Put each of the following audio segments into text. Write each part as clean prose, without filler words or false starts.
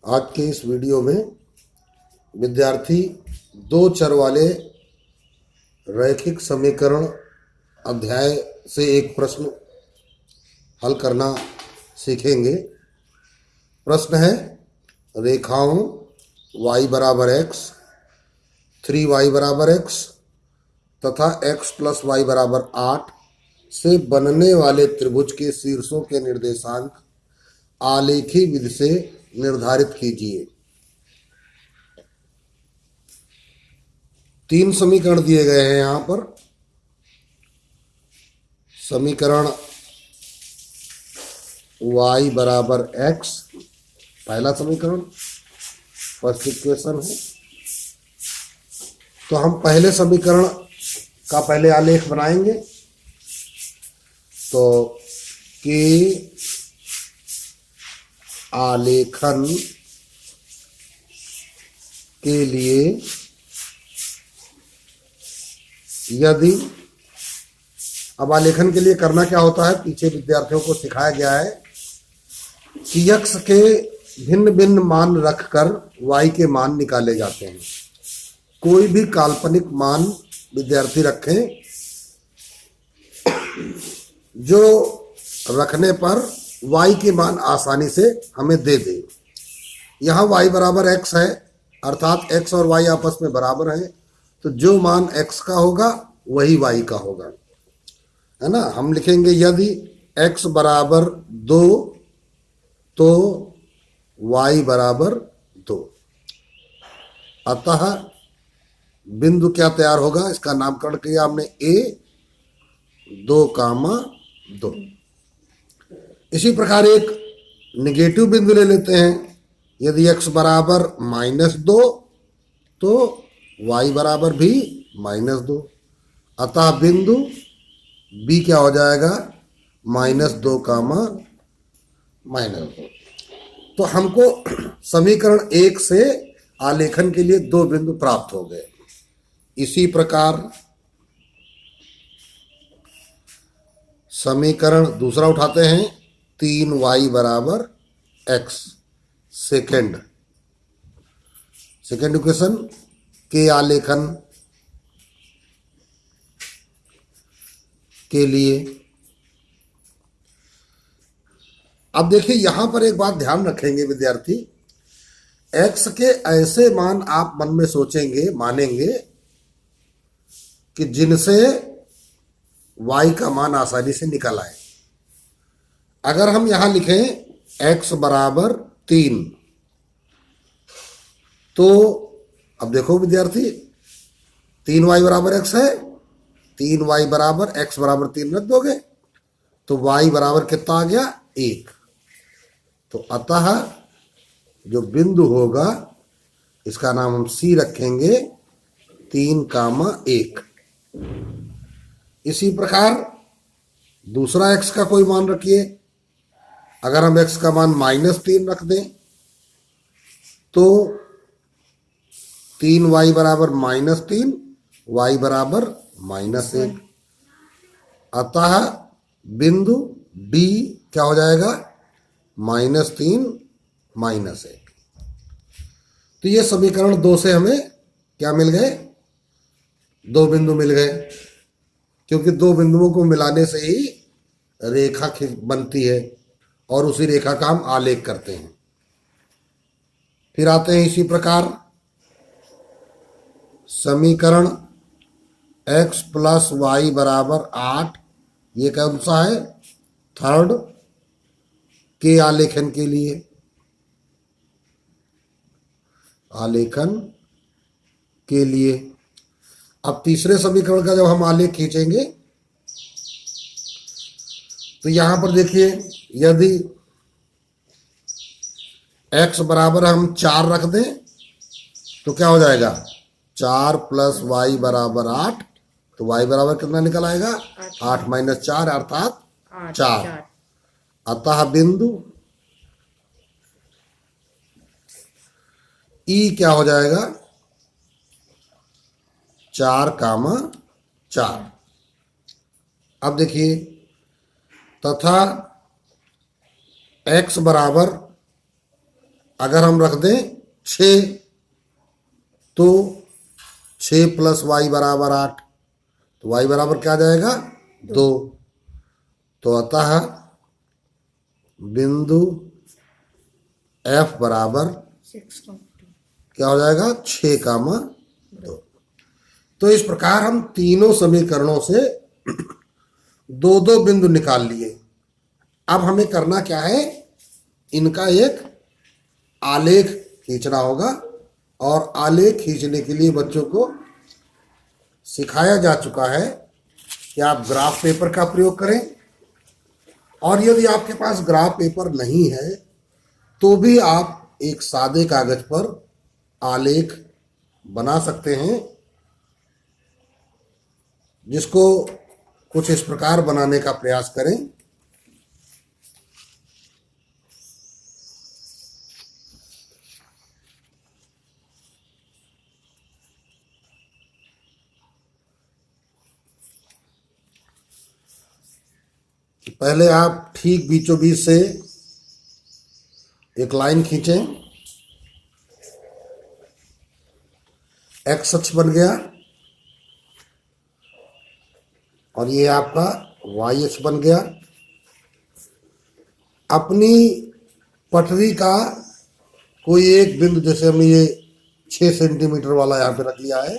आज के इस वीडियो में विद्यार्थी दो चर वाले रैखिक समीकरण अध्याय से एक प्रश्न हल करना सीखेंगे। प्रश्न है, रेखाओं y बराबर x, 3y बराबर x तथा x प्लस वाई बराबर 8 से बनने वाले त्रिभुज के शीर्षों के निर्देशांक आलेखी विधि से निर्धारित कीजिए। तीन समीकरण दिए गए हैं यहाँ पर। समीकरण y बराबर x पहला समीकरण, फर्स्ट इक्वेशन है। तो हम पहले समीकरण का पहले आलेख बनाएंगे। तो के आलेखन के लिए यदि, अब आलेखन के लिए करना क्या होता है, पीछे विद्यार्थियों को सिखाया गया है कि x के भिन्न भिन्न मान रखकर y के मान निकाले जाते हैं। कोई भी काल्पनिक मान विद्यार्थी रखें जो रखने पर y के मान आसानी से हमें दे दे। यहाँ y बराबर x है, अर्थात x और y आपस में बराबर हैं, तो जो मान x का होगा वही y का होगा, है ना। हम लिखेंगे यदि x बराबर 2 तो y बराबर 2। अतः बिंदु क्या तैयार होगा, इसका नामकरण किया हमने a2, 2। इसी प्रकार एक निगेटिव बिंदु ले लेते हैं। यदि x बराबर -2 तो y बराबर भी -2। अतः बिंदु b क्या हो जाएगा, -2, -2। तो हमको समीकरण 1 से आलेखन के लिए दो बिंदु प्राप्त हो गए। इसी प्रकार समीकरण दूसरा उठाते हैं, 3y बराबर x सेकेंड इक्वेशन के आलेखन के लिए। अब देखिए यहां पर एक बात ध्यान रखेंगे विद्यार्थी, x के ऐसे मान आप मन में सोचेंगे, मानेंगे कि जिनसे y का मान आसानी से निकल आए। अगर हम यहां लिखें x बराबर 3, तो अब देखो विद्यार्थी 3y बराबर x है, 3y बराबर x बराबर 3 रख दोगे तो y बराबर कितना आ गया, 1। तो अतः जो बिंदु होगा इसका नाम हम C रखेंगे, 3, 1। इसी प्रकार दूसरा x का कोई मान रखिए। अगर हम x का मान -3 रख दें तो 3y बराबर -3, y बराबर -1। अतः बिंदु D क्या हो जाएगा, -3, -1। तो ये समीकरण 2 से हमें क्या मिल गए, दो बिंदु मिल गए, क्योंकि दो बिंदुओं को मिलाने से ही रेखा बनती है और उसी रेखा का हम आलेख करते हैं। फिर आते हैं इसी प्रकार समीकरण x प्लस वाई बराबर 8, ये कौन सा है, थर्ड के आलेखन के लिए। आलेखन के लिए अब तीसरे समीकरण का जब हम आलेख खींचेंगे तो यहां पर देखिए, यदि x बराबर हम 4 रख दें तो क्या हो जाएगा, 4 प्लस वाई बराबर 8, तो y बराबर कितना निकल आएगा, 8 - 4 अर्थात 4। अतः बिंदु E क्या हो जाएगा, 4, 4। अब देखिए, तथा x बराबर अगर हम रख दें 6 तो 6 + y = 8, तो y बराबर क्या आ जाएगा 2। तो अतः बिंदु F बराबर 6, क्या हो जाएगा 6,2। तो इस प्रकार हम तीनों समीकरणों से दो दो बिंदु निकाल लिए। अब हमें करना क्या है, इनका एक आलेख खींचना होगा, और आलेख खींचने के लिए बच्चों को सिखाया जा चुका है कि आप ग्राफ पेपर का प्रयोग करें, और यदि आपके पास ग्राफ पेपर नहीं है तो भी आप एक सादे कागज पर आलेख बना सकते हैं, जिसको कुछ इस प्रकार बनाने का प्रयास करें। पहले आप ठीक बीचों बीच से एक लाइन खींचें, एक्स अक्ष बन गया, और ये आपका वाई अक्ष बन गया। अपनी पटरी का कोई एक बिंदु, जैसे हमने ये 6 सेंटीमीटर वाला यहाँ पे रख लिया है,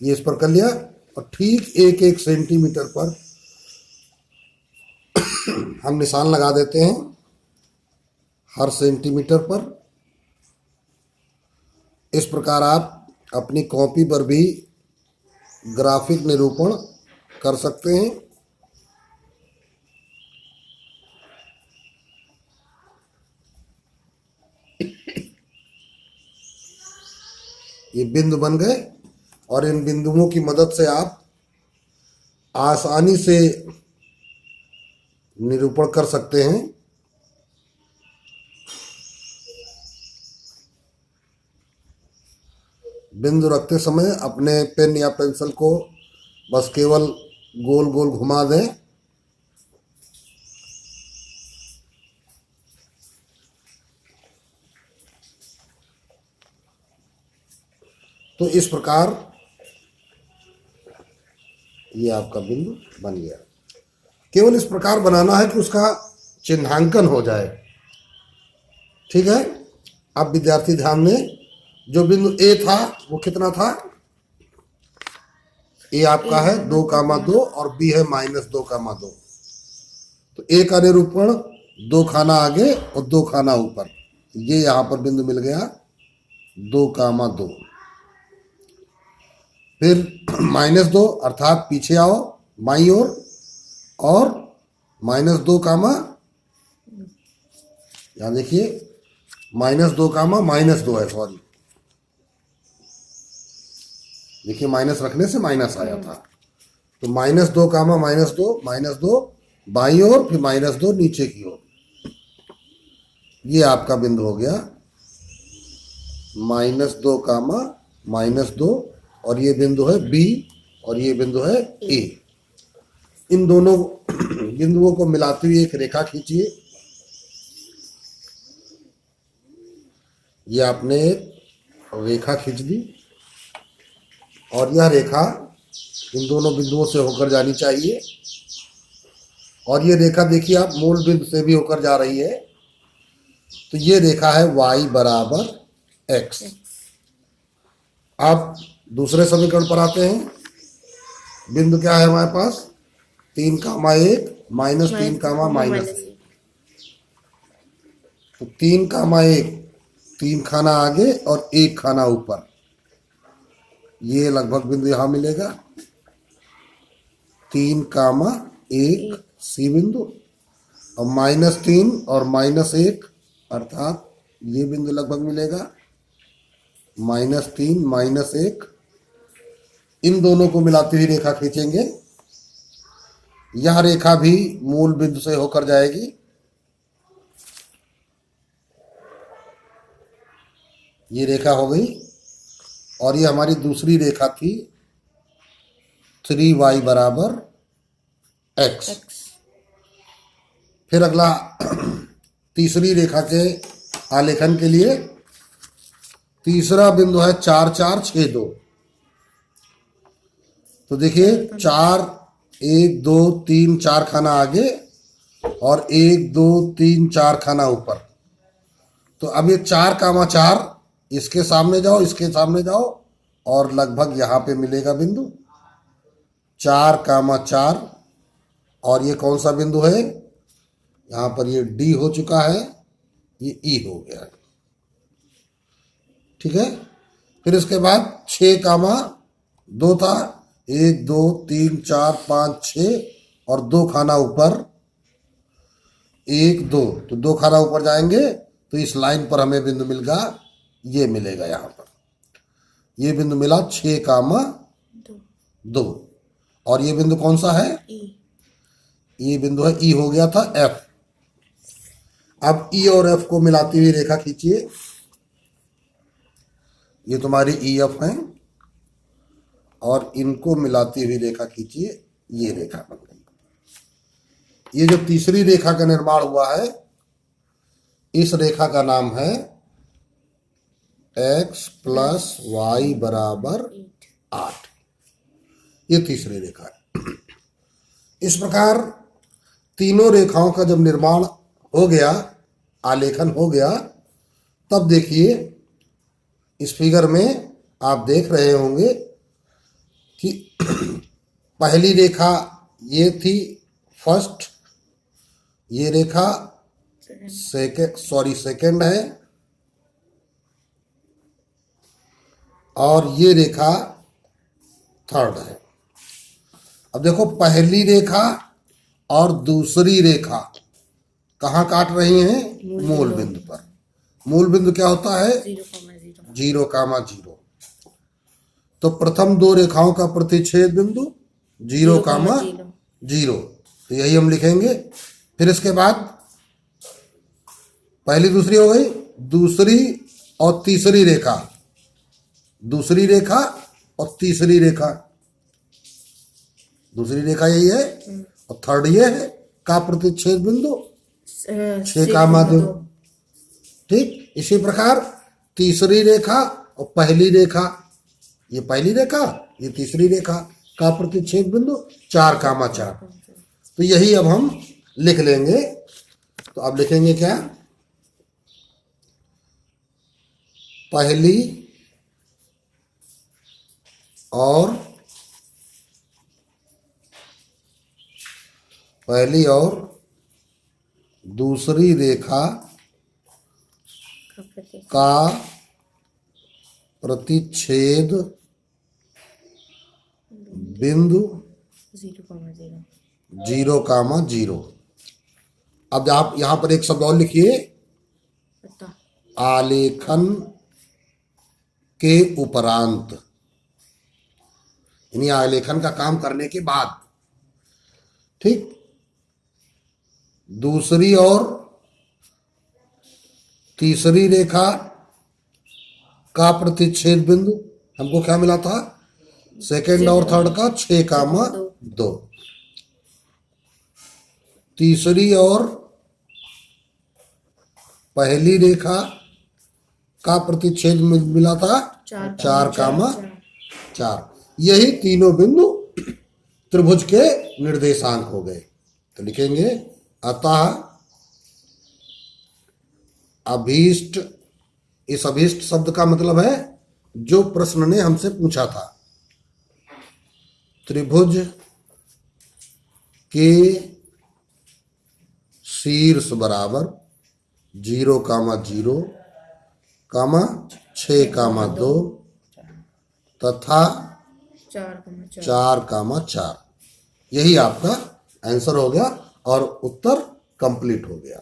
ये इस पर कर लिया, और ठीक 1-1 सेंटीमीटर पर हम निशान लगा देते हैं हर सेंटीमीटर पर। इस प्रकार आप अपनी कॉपी पर भी ग्राफिक निरूपण कर सकते हैं। ये बिंदु बन गए, और इन बिंदुओं की मदद से आप आसानी से निरूपण कर सकते हैं। बिंदु रखते समय अपने पेन या पेंसिल को बस केवल गोल गोल घुमा दें, तो इस प्रकार ये आपका बिंदु बन गया। केवल इस प्रकार बनाना है कि उसका चिन्हांकन हो जाए। ठीक है, अब विद्यार्थी ध्यान दें, जो बिंदु ए था वो कितना था, ए आपका है 2,2 और बी है -2,2। तो ए का निरूपण 2 खाना आगे और 2 खाना ऊपर, ये यहां पर बिंदु मिल गया 2,2। फिर -2 अर्थात पीछे आओ बाईं ओर, और -2, यहां देखिए -2, -2 है, सॉरी, देखिए माइनस रखने से माइनस आया था। तो -2, -2 बाईं ओर, फिर -2 नीचे की ओर, ये आपका बिंदु हो गया -2, -2, और ये बिंदु है बी, और ये बिंदु है ए। इन दोनों बिंदुओं को मिलाते हुए एक रेखा खींचिए। ये आपने एक रेखा खींच दी, और यह रेखा इन दोनों बिंदुओं से होकर जानी चाहिए, और ये रेखा देखिए आप मूल बिंदु से भी होकर जा रही है। तो ये रेखा है y = x। अब दूसरे समीकरण पर आते हैं। बिंदु क्या है हमारे पास, 3, 1 -3, -1। तो 3, 1 3 खाना आगे और 1 खाना ऊपर, ये लगभग बिंदु यहां मिलेगा 3, 1 सी बिंदु, और -3 और -1 अर्थात ये बिंदु लगभग मिलेगा -3, -1। इन दोनों को मिलाती हुई रेखा खींचेंगे। यह रेखा भी मूल बिंदु से होकर जाएगी। ये रेखा हो गई, और ये हमारी दूसरी रेखा थी 3y = x। फिर अगला तीसरी रेखा के आलेखन के लिए। तीसरा बिंदु है 4 4 6 2। तो देखिए 4 1 2 3 4 खाना आगे और 1 2 3 4 खाना ऊपर। तो अब ये 4,4 इसके सामने जाओ, इसके सामने जाओ और लगभग यहां पे मिलेगा बिंदु 4,4। और ये कौन सा बिंदु है? यहां पर ये डी हो चुका है, ये ई हो गया। ठीक है। फिर इसके बाद 6,2 था, 1 2 3 4 5 6 और 2 खाना ऊपर, 1 2, तो 2 खाना ऊपर जाएंगे तो इस लाइन पर हमें बिंदु मिलेगा, ये मिलेगा यहां पर, ये बिंदु मिला 6,2। और ये बिंदु कौन सा है? ये बिंदु है ई, हो गया था एफ। अब ई और एफ को मिलाती हुई रेखा खींचिए। ये तुम्हारी ई एफ है और इनको मिलाती हुई रेखा खींचिए, ये रेखा बन गई। ये जो तीसरी रेखा का निर्माण हुआ है, इस रेखा का नाम है x + y = 8। ये तीसरी रेखा है। इस प्रकार तीनों रेखाओं का जब निर्माण हो गया, आलेखन हो गया, तब देखिए इस फिगर में आप देख रहे होंगे कि पहली रेखा ये थी फर्स्ट, ये रेखा सेकंड है और ये रेखा थर्ड है। अब देखो पहली रेखा और दूसरी रेखा कहाँ काट रही हैं? मूल बिंदु पर। मूल बिंदु क्या होता है? 0,0। तो प्रथम दो रेखाओं का प्रतिच्छेद बिंदु 0,0, तो यही हम लिखेंगे। फिर इसके बाद पहली दूसरी हो गई, दूसरी और तीसरी रेखा, दूसरी रेखा और तीसरी रेखा, दूसरी रेखा यही है और थर्ड ये है का प्रतिच्छेद बिंदु 6,2। ठीक, इसी प्रकार तीसरी रेखा और पहली रेखा, ये पहली रेखा, ये तीसरी रेखा का प्रतिच्छेद बिंदु 4,4। तो यही अब हम लिख लेंगे। तो अब लिखेंगे क्या? पहली और दूसरी रेखा का प्रतिच्छेद बिंदु 0,0। अब आप यहां पर एक शब्द और लिखिए, आलेखन के उपरांत, यानी आलेखन का काम करने के बाद। ठीक, दूसरी और तीसरी रेखा का प्रतिच्छेद बिंदु हमको क्या मिला था? सेकंड और थर्ड का 6,2। तीसरी और पहली रेखा का प्रतिच्छेद मिला था 4,4। यही तीनों बिंदु त्रिभुज के निर्देशांक हो गए। तो लिखेंगे अतः अभीष्ट, इस अभीष्ट शब्द का मतलब है जो प्रश्न ने हमसे पूछा था, त्रिभुज के शीर्ष बराबर 0,0, 6,2 तथा 4,4। यही आपका आंसर हो गया और उत्तर कंप्लीट हो गया।